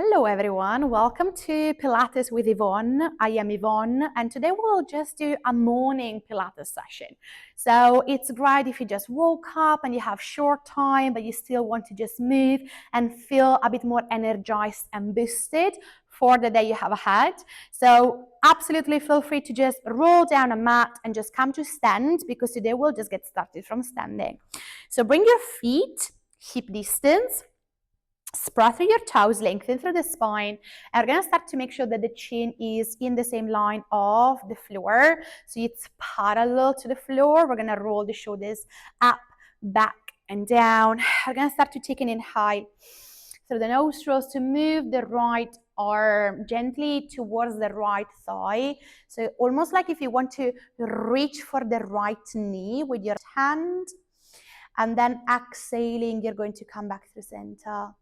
Hello everyone, welcome to Pilates with Yvonne. I am Yvonne and today we'll just do a morning Pilates session. So it's great if you just woke up and you have short time but you still want to just move and feel a bit more energized and boosted for the day you have ahead. So absolutely feel free to just roll down a mat and just come to stand because today we'll just get started from standing. So bring your feet hip distance. Spread through your toes, lengthen through the spine, and we're going to start to make sure that the chin is in the same line of the floor, so it's parallel to the floor. We're going to roll the shoulders up, back, and down. We're going to start to take an inhale through the nostrils to move the right arm gently towards the right thigh. So almost like if you want to reach for the right knee with your hand, and then exhaling, you're going to come back through center.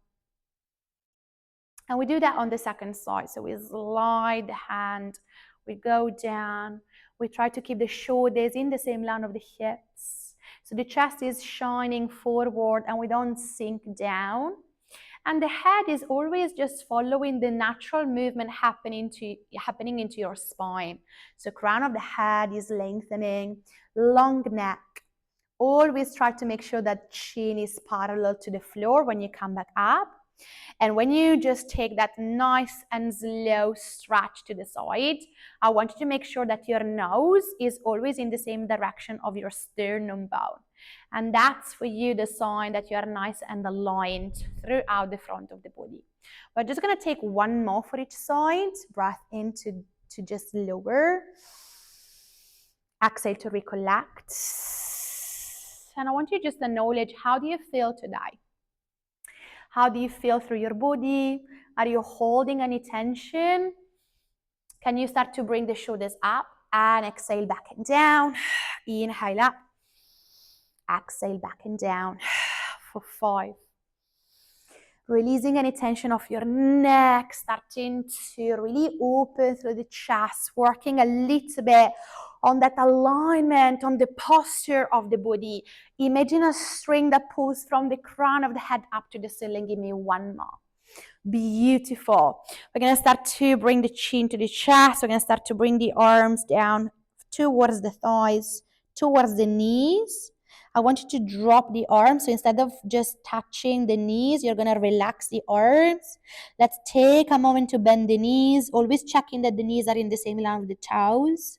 And we do that on the second side. So we slide the hand, we go down, we try to keep the shoulders in the same line of the hips. So the chest is shining forward and we don't sink down. And the head is always just following the natural movement happening into your spine. So crown of the head is lengthening, long neck. Always try to make sure that chin is parallel to the floor when you come back up. And when you just take that nice and slow stretch to the side, I want you to make sure that your nose is always in the same direction of your sternum bone. And that's for you the sign that you are nice and aligned throughout the front of the body. We're just going to take one more for each side. Breath in to just lower. Exhale to recollect. And I want you to just acknowledge, how do you feel today? How do you feel through your body? Are you holding any tension? Can you start to bring the shoulders up and exhale back and down? Inhale up. Exhale back and down for 5. Releasing any tension off your neck, starting to really open through the chest, working a little bit on that alignment, on the posture of the body. Imagine a string that pulls from the crown of the head up to the ceiling. Give me one more. Beautiful. We're going to start to bring the chin to the chest. We're going to start to bring the arms down towards the thighs, towards the knees. I want you to drop the arms. So instead of just touching the knees, you're going to relax the arms. Let's take a moment to bend the knees, always checking that the knees are in the same line with the toes.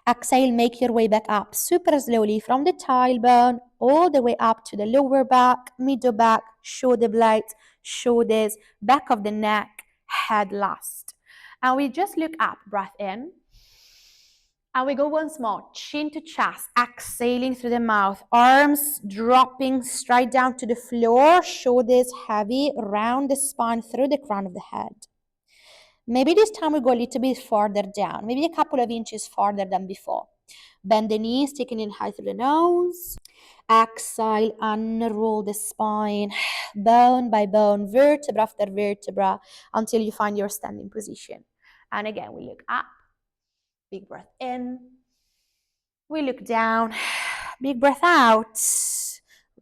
Exhale, make your way back up super slowly from the tailbone all the way up to the lower back, middle back, shoulder blades, shoulders, back of the neck, head last. And we just look up, breath in. And we go once more, chin to chest, exhaling through the mouth, arms dropping straight down to the floor, shoulders heavy, round the spine through the crown of the head. Maybe this time we go a little bit farther down, maybe a couple of inches farther than before. Bend the knees, taking in high through the nose. Exhale, unroll the spine, bone by bone, vertebra after vertebra, until you find your standing position. And again, we look up. Big breath in. We look down. Big breath out.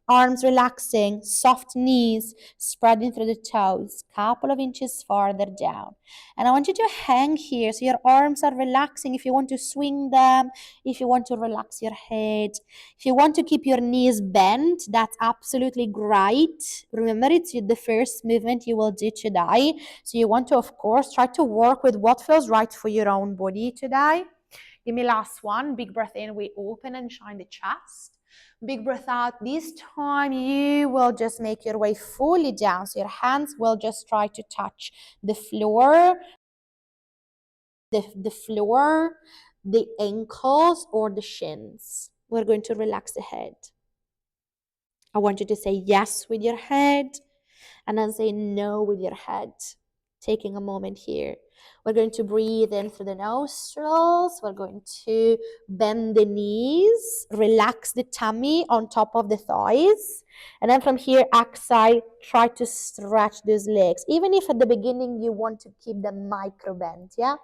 Arms relaxing, soft knees, spreading through the toes, couple of inches farther down. And I want you to hang here so your arms are relaxing. If you want to swing them, if you want to relax your head, if you want to keep your knees bent, that's absolutely great. Remember, it's the first movement you will do today. So you want to, of course, try to work with what feels right for your own body today. Give me last one. Big breath in. We open and shine the chest. Big breath out. This time you will just make your way fully down. So your hands will just try to touch the floor, the floor, the ankles, or the shins. We're going to relax the head. I want you to say yes with your head and then say no with your head. Taking a moment here. We're going to breathe in through the nostrils. We're going to bend the knees, relax the tummy on top of the thighs. And then from here, exhale, try to stretch those legs. Even if at the beginning you want to keep them micro bent, yeah?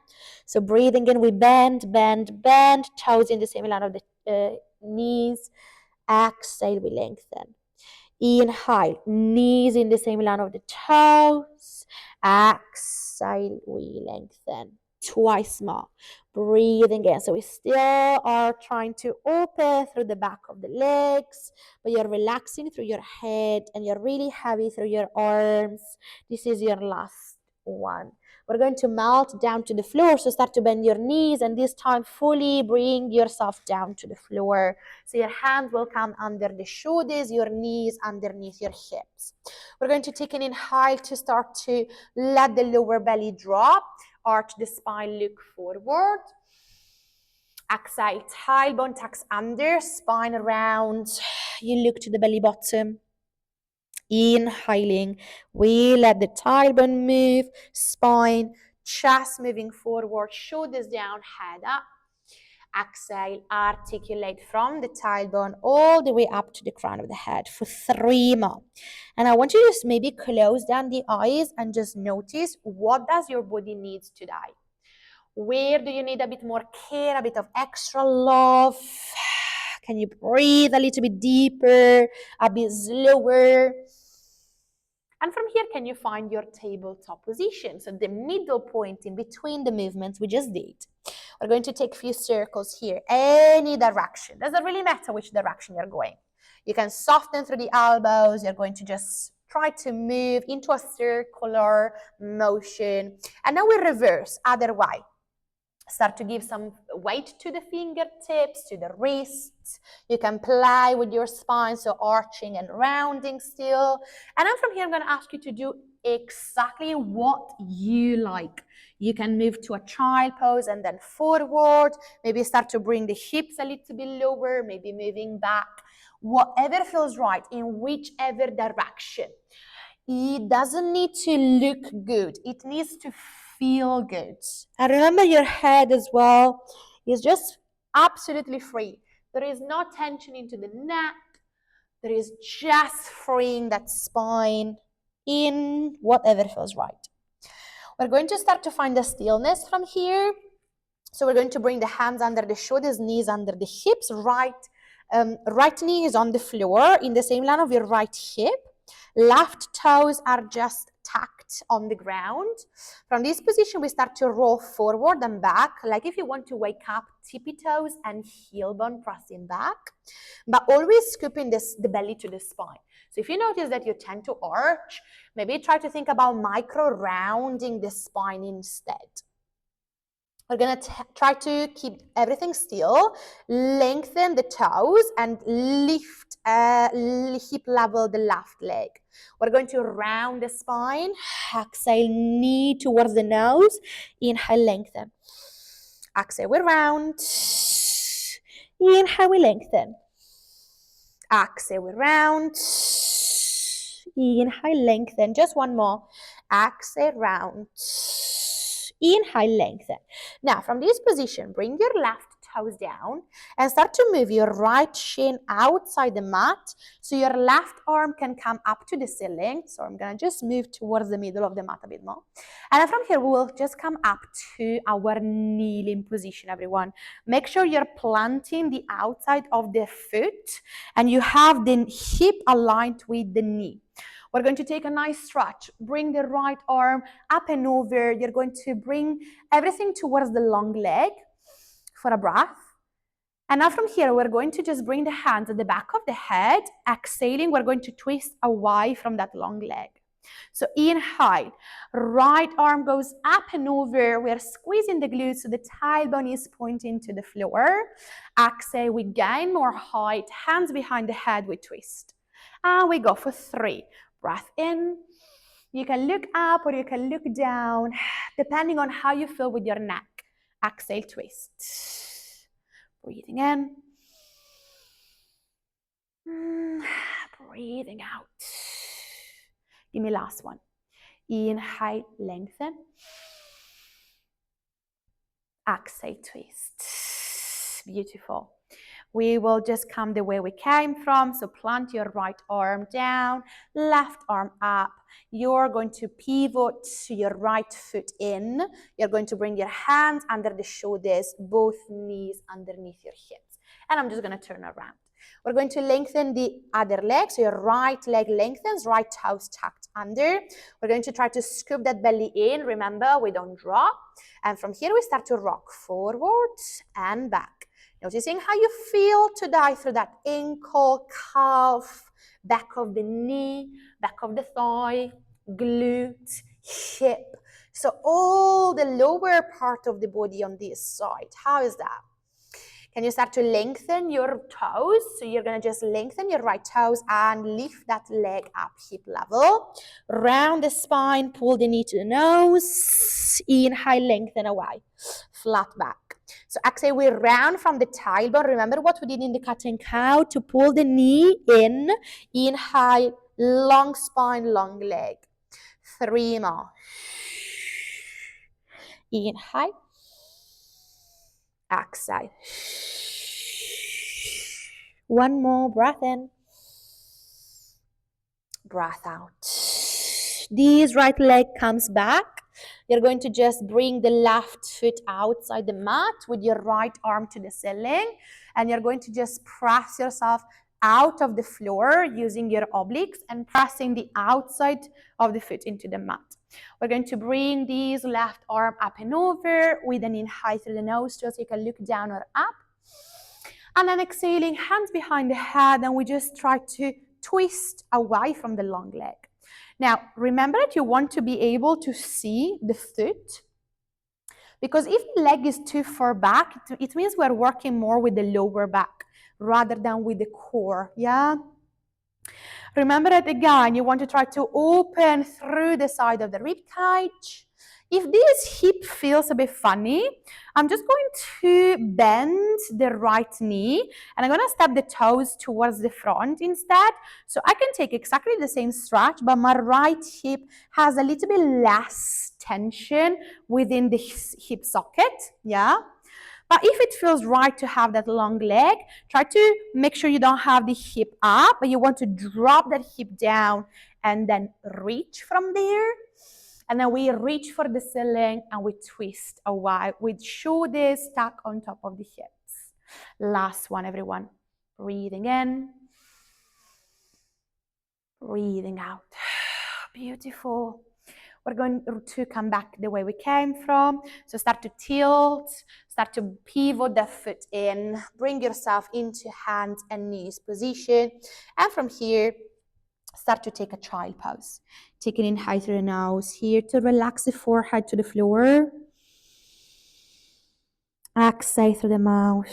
So breathing in, we bend, bend, bend, toes in the same line of the knees. Exhale, we lengthen. Inhale, knees in the same line of the toes. Exhale, we lengthen. Twice more. Breathing in. So we still are trying to open through the back of the legs, but you're relaxing through your head and you're really heavy through your arms. This is your last one. We're going to melt down to the floor. So start to bend your knees, and this time fully bring yourself down to the floor. So your hands will come under the shoulders, your knees underneath your hips. We're going to take an inhale to start to let the lower belly drop. Arch the spine, look forward. Exhale, tailbone tucks under, spine around. You look to the belly button. Inhaling, we let the tailbone move, spine, chest moving forward, shoulders down, head up. Exhale, articulate from the tailbone all the way up to the crown of the head for 3 more. And I want you to just maybe close down the eyes and just notice, what does your body need today? Where do you need a bit more care, a bit of extra love? Can you breathe a little bit deeper, a bit slower? And from here, can you find your tabletop position? So the middle point in between the movements we just did. We're going to take a few circles here, any direction. Doesn't really matter which direction you're going. You can soften through the elbows. You're going to just try to move into a circular motion. And now we reverse, other way. Start to give some weight to the fingertips, to the wrists. You can play with your spine, so arching and rounding still. And then from here, I'm going to ask you to do exactly what you like. You can move to a child pose and then forward. Maybe start to bring the hips a little bit lower, maybe moving back. Whatever feels right, in whichever direction. It doesn't need to look good. It needs to feel good. And remember, your head as well is just absolutely free. There is no tension into the neck. There is just freeing that spine in whatever feels right. We're going to start to find the stillness from here. So we're going to bring the hands under the shoulders, knees under the hips. Right knee is on the floor in the same line of your right hip. Left toes are just tucked on the ground. From this position, we start to roll forward and back, like if you want to wake up, tippy toes and heel bone pressing back, but always scooping the belly to the spine. So if you notice that you tend to arch, maybe try to think about micro rounding the spine instead. We're going to try to keep everything still, lengthen the toes and lift, hip level the left leg. We're going to round the spine, exhale, knee towards the nose, inhale, lengthen. Exhale, we round, inhale, we lengthen. Exhale, we round, inhale, lengthen. Just one more. Exhale, round. Inhale, lengthen. Now, from this position, bring your left toes down and start to move your right shin outside the mat so your left arm can come up to the ceiling. So I'm going to just move towards the middle of the mat a bit more. And then from here, we will just come up to our kneeling position, everyone. Make sure you're planting the outside of the foot and you have the hip aligned with the knee. We're going to take a nice stretch. Bring the right arm up and over. You're going to bring everything towards the long leg for a breath. And now from here, we're going to just bring the hands at the back of the head. Exhaling, we're going to twist away from that long leg. So inhale, right arm goes up and over. We're squeezing the glutes so the tailbone is pointing to the floor. Exhale, we gain more height. Hands behind the head, we twist. And we go for 3. Breath in. You can look up or you can look down, depending on how you feel with your neck. Exhale, twist. Breathing in. Breathing out. Give me last one. Inhale, lengthen. Exhale, twist. Beautiful. We will just come the way we came from. So plant your right arm down, left arm up. You're going to pivot your right foot in. You're going to bring your hands under the shoulders, both knees underneath your hips. And I'm just going to turn around. We're going to lengthen the other leg, so your right leg lengthens, right toes tucked under. We're going to try to scoop that belly in. Remember, we don't drop. And from here, we start to rock forward and back. Noticing how you feel to dive through that ankle, calf, back of the knee, back of the thigh, glute, hip. So all the lower part of the body on this side. How is that? Can you start to lengthen your toes? So you're going to just lengthen your right toes and lift that leg up hip level. Round the spine, pull the knee to the nose. Inhale, lengthen away. Flat back. So exhale, we round from the tailbone. Remember what we did in the cat and cow to pull the knee in. Inhale, long spine, long leg. 3 more. Inhale. Exhale. 1 more, breath in. Breath out. This right leg comes back. You're going to just bring the left foot outside the mat with your right arm to the ceiling. And you're going to just press yourself out of the floor using your obliques and pressing the outside of the foot into the mat. We're going to bring this left arm up and over with an inhale through the nostrils. So you can look down or up. And then exhaling, hands behind the head, and we just try to twist away from the long leg. Now, remember that you want to be able to see the foot, because if the leg is too far back, it means we're working more with the lower back rather than with the core, yeah? Remember that again, you want to try to open through the side of the rib cage. If this hip feels a bit funny, I'm just going to bend the right knee and I'm going to step the toes towards the front instead. So I can take exactly the same stretch, but my right hip has a little bit less tension within the hip socket, yeah? But if it feels right to have that long leg, try to make sure you don't have the hip up, but you want to drop that hip down and then reach from there. And then we reach for the ceiling and we twist away with shoulders stuck on top of the hips. Last one, everyone. Breathing in. Breathing out. Beautiful. We're going to come back the way we came from. So start to tilt, start to pivot the foot in, bring yourself into hands and knees position. And from here, start to take a child pose. Take an inhale through the nose here to relax the forehead to the floor. Exhale through the mouth.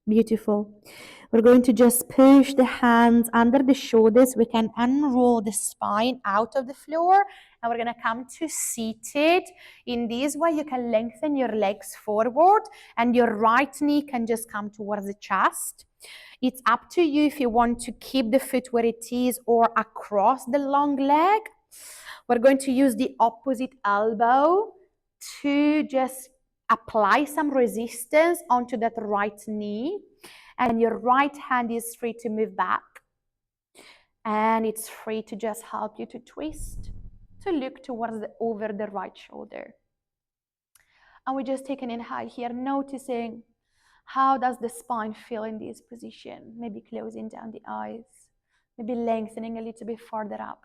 Beautiful. We're going to just push the hands under the shoulders. We can unroll the spine out of the floor. And we're going to come to seated. In this way, you can lengthen your legs forward. And your right knee can just come towards the chest. It's up to you if you want to keep the foot where it is or across the long leg. We're going to use the opposite elbow to just apply some resistance onto that right knee. And your right hand is free to move back. And it's free to just help you to twist, to look towards over the right shoulder. And we just take an inhale here, noticing how does the spine feel in this position? Maybe closing down the eyes, maybe lengthening a little bit further up.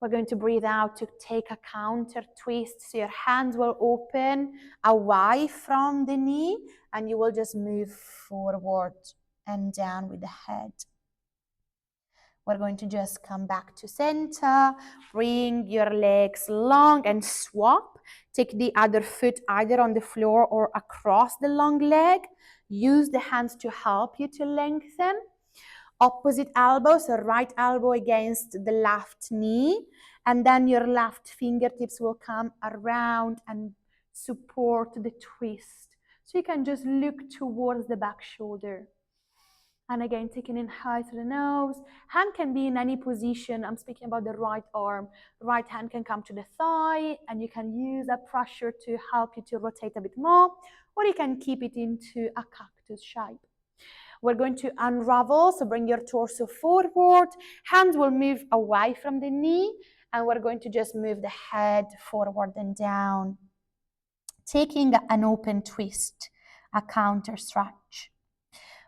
We're going to breathe out to take a counter twist. So your hands will open away from the knee and you will just move forward and down with the head. We're going to just come back to center, bring your legs long and swap. Take the other foot either on the floor or across the long leg. Use the hands to help you to lengthen. Opposite elbow, so right elbow against the left knee, and then your left fingertips will come around and support the twist. So you can just look towards the back shoulder. And again, take an inhale through the nose. Hand can be in any position. I'm speaking about the right arm. Right hand can come to the thigh, and you can use that pressure to help you to rotate a bit more, or you can keep it into a cactus shape. We're going to unravel, so bring your torso forward. Hands will move away from the knee, and we're going to just move the head forward and down, taking an open twist. a counter stretch.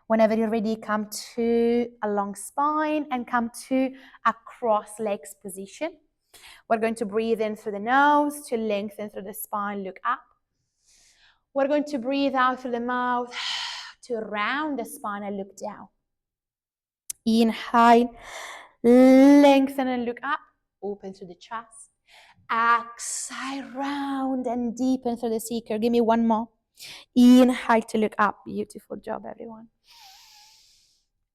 Whenever you're ready, come to a long spine and come to a cross legs position. We're going to breathe in through the nose to lengthen through the spine, look up. We're going to breathe out through the mouth to round the spine and look down. Inhale, lengthen and look up, open through the chest. Exhale, round and deepen through the seeker. Give me one more. Inhale to look up. Beautiful job, everyone.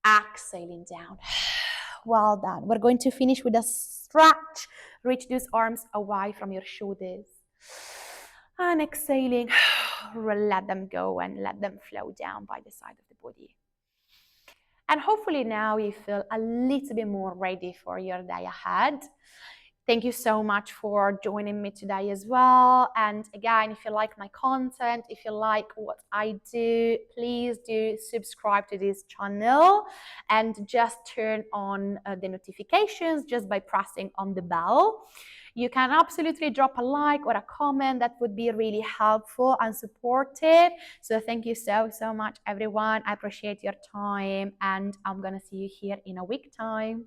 Exhaling down. Well done. We're going to finish with a stretch. Reach those arms away from your shoulders. And exhaling, let them go and let them flow down by the side of the body. And hopefully now you feel a little bit more ready for your day ahead. Thank you so much for joining me today as well. And again, if you like my content, if you like what I do, please do subscribe to this channel and just turn on the notifications just by pressing on the bell. You can absolutely drop a like or a comment. That would be really helpful and supportive. So thank you so much, everyone. I appreciate your time, and I'm going to see you here in a week time.